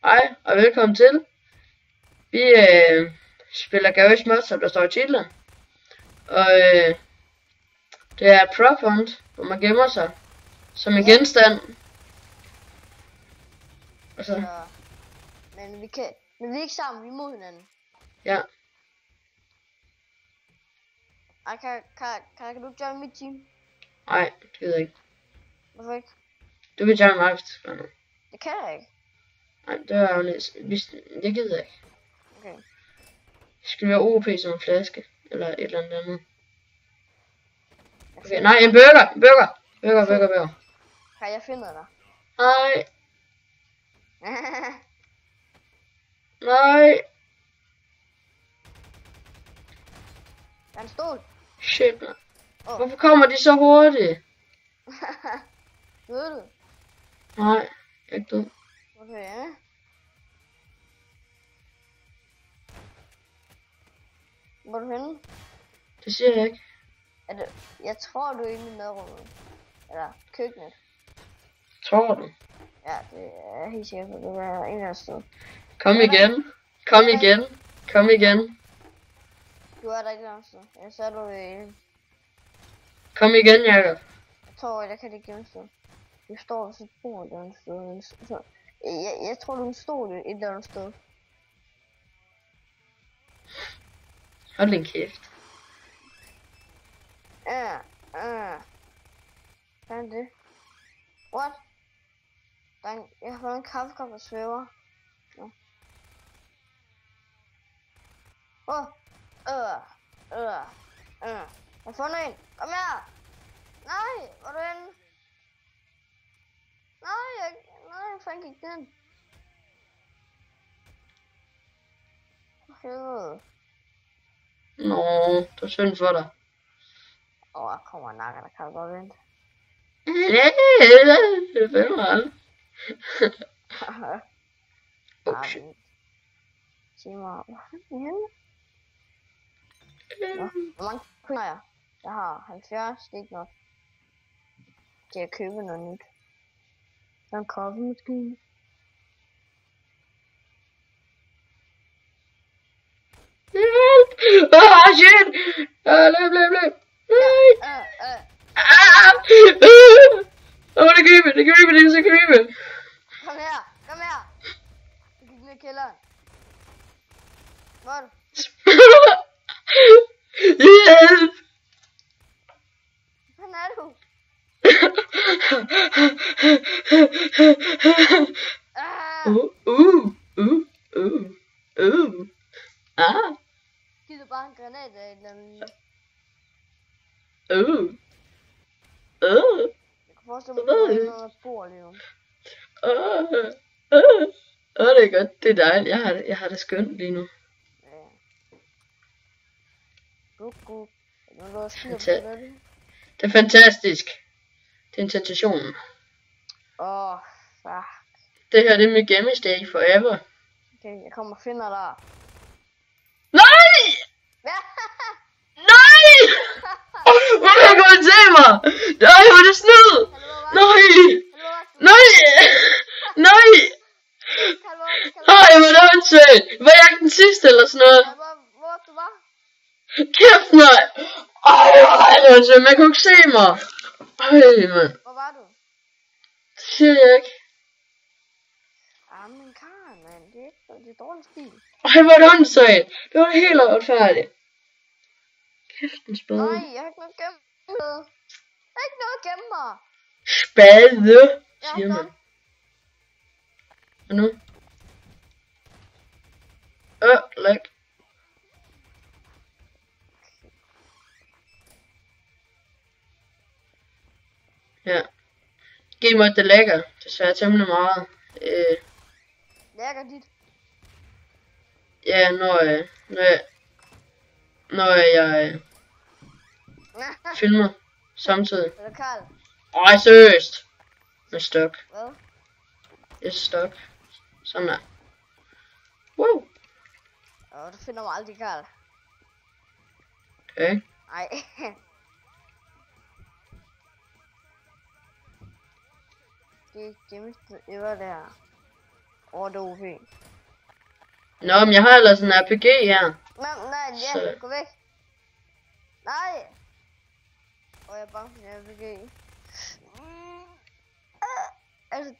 Hej, og velkommen til. Vi spiller Garry's Mod, som der står i titlen. Og det er Prop Hunt, hvor man gemmer sig som en genstand. Og så, Men vi er ikke sammen, vi er mod hinanden. ja. Ej, kan du join mit team? Nej, det gider jeg ikke. Hvorfor ikke? Du kan tage mig, hvis du skal noget. Det kan jeg ikke. Nej, det var jo det gider jeg ikke. Okay. Det skal være OP som en flaske, eller et eller andet. Okay, nej, en burger. Kan jeg finde dig? Nej, nej. Der er en stol. Shit, man. Hvorfor kommer de så hurtigt? Ved du? Nej, ikke du. Okay. Hvor er du henne? Det siger jeg ikke. Jeg tror du er inde i madrummet. Eller køkkenet. Tror du? Ja, det er jeg helt sikker på. Det var en eller anden sted. Kom igen. Du er der ikke andet sted. Ja, så er du Kom igen, Jacob. Jeg tror, jeg kan det ikke gennemstå. Du står og så bor et eller andet sted. Jeg tror, du stod et eller andet sted. Hold din kæft. Hvad er det? What? Jeg har fået en kaffekop, der svæver. Ja. Jeg har fundet en. Kom her. Nej, hvor er du henne? Nej, jeg fandt ikke den. For helvede. Nå, det var synd for dig. Jeg kommer nakker, der kan du godt vente. Det er fandme aldrig. Oh shit. Sig mig, hvor er den henne? Hvor mange kunder jeg? Jeg har 70, det er ikke nok. Til at købe noget nyt. Der er en kaffemaskine. Shit! Løb! Nej! Det er så creepy. Kom her! Du gik ned i kælderen. Hvor er du? Hjælp! Hvor er du? Giv dig bare en granat af et eller andet. Jeg kan forestille mig, at du har noget bord lige nu. Det er godt. Det er dejligt. Jeg har det skønt lige nu. Ja. Guk. Det er fantastisk. Det er en sensation. Fuck. Det her, det er mit gemmestay forever. Okay, jeg kommer og finder dig. Nej! Nej! Hvor er jeg gået til mig? Nej, hvor er det snyd! Nej! Ej, hvor er det åndssvagt! Var jeg ikke den sidste eller sådan noget? Hvor du var? Kæft, nej! Ej, hvor er det åndssvagt, man kunne ikke se mig! Ej, mand. Hvor var du? Det siger jeg ikke. Men Karen, mand, det er dårlig stil. Ej, hvor er det åndssvagt! Det var helt retfærdigt. Kæft, en spade. Nej, jeg har ikke noget gemt. Jeg har ikke noget gemt mig. Spade, siger man. Og nu? Lag. Ja. Giv mig det lækker. Desværre temmelig meget. Lækker dit? Ja, når jeg filmer samtidig. Er det Karl? Ej, seriøst. Med stok. Hvad? Et stok. Sådan der. Wow. Du finder mig aldrig, Karl. Okay. Nej. Det er mit øver der. Åh, det er OP. Nå, men jeg har ellers en RPG her. Nej, ja, Så- gå væk. Nej. Åh, jeg er bange for den RPG. Altså,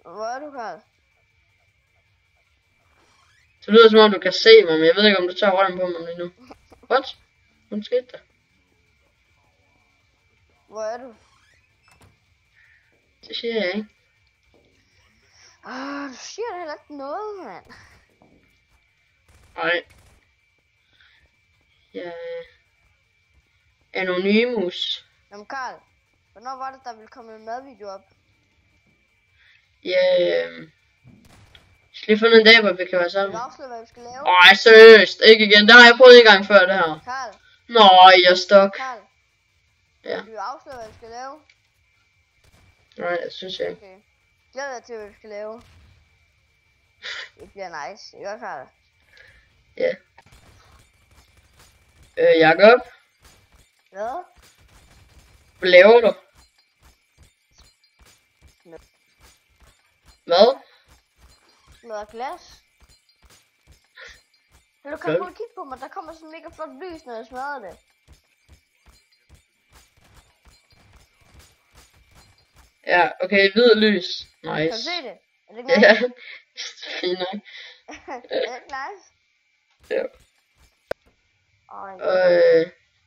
hvor er du, Karl? Det lyder som om du kan se mig, men jeg ved ikke om du tager røven på mig lige nu. What? Hvad skete der? Hvor er du? Det siger jeg ikke. Du siger da heller ikke noget, mand. Nej. Jeg er Anonymous. Jamen, Karl, hvornår var det, der ville komme en madvideo op? Jeg skal lige finde en dag, hvor vi kan være Vil sammen. du afsløre, hvad vi skal lave? Ej, seriøst. Ikke igen. Det har jeg prøvet en gang før, det her. Karl, Nå, jeg er stok. Karl. Ja. Vil du afsløre, hvad vi skal lave? Nej, det synes jeg ikke. Okay. Glæder dig til, hvad vi skal lave. Det bliver nice, ikke, Karl? Ja. Jakob, Hvad? hvad laver du? Hvad? Noget glas? Vil du Hvad? komme ud og kigge på mig? Der kommer sådan mega flot lys, når jeg smadrer det. Ja, okay, hvid lys. Kan du Nice. se det? Er det ikke Ja, nice? fint nok. Er det ikke nice? Ja. Ej, Og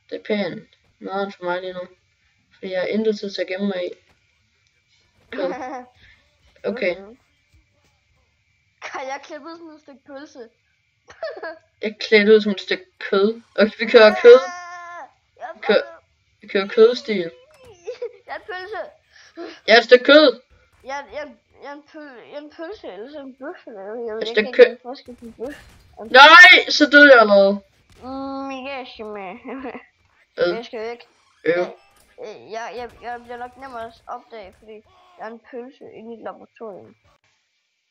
det er pænt. Maden for mig lige nu. Fordi jeg har intet tid til at gemme mig i. Kød. Okay, Kan jeg klippe ud sådan et stykke pølse? jeg er klædt ud som et stykke kød. Okay, vi kører kød. Jeg er Kø- Vi kører kødstil. Jeg er en pølse. Jeg er et stykke kød. Jeg er en pølse, eller sådan en bøf, eller noget. Jeg ved Et ikke, stykke hvad der er forskel på bøf. Nej, så døde jeg allerede. Jeg skal med. Øh, Jeg skal væk. Jeg bliver nok nemmere at opdage, fordi jeg er en pølse inde i et laboratorium.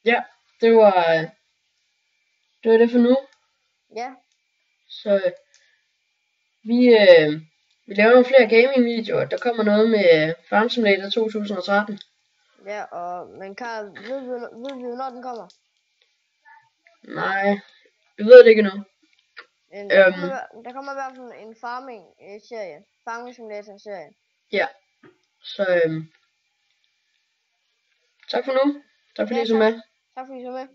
Ja, det var det for nu. Ja, Så vi laver nogle flere gaming-videoer. Der kommer noget med Farm Simulator 2013. ja, men Karl, ved vi, hvornår den kommer? Nej, vi ved det ikke endnu. Men Øhm. der kommer i hvert fald en farming-serie. Farming Simulator-serie. Ja, så tak for nu. Tak fordi Ja, I så med. Tak fordi I så med.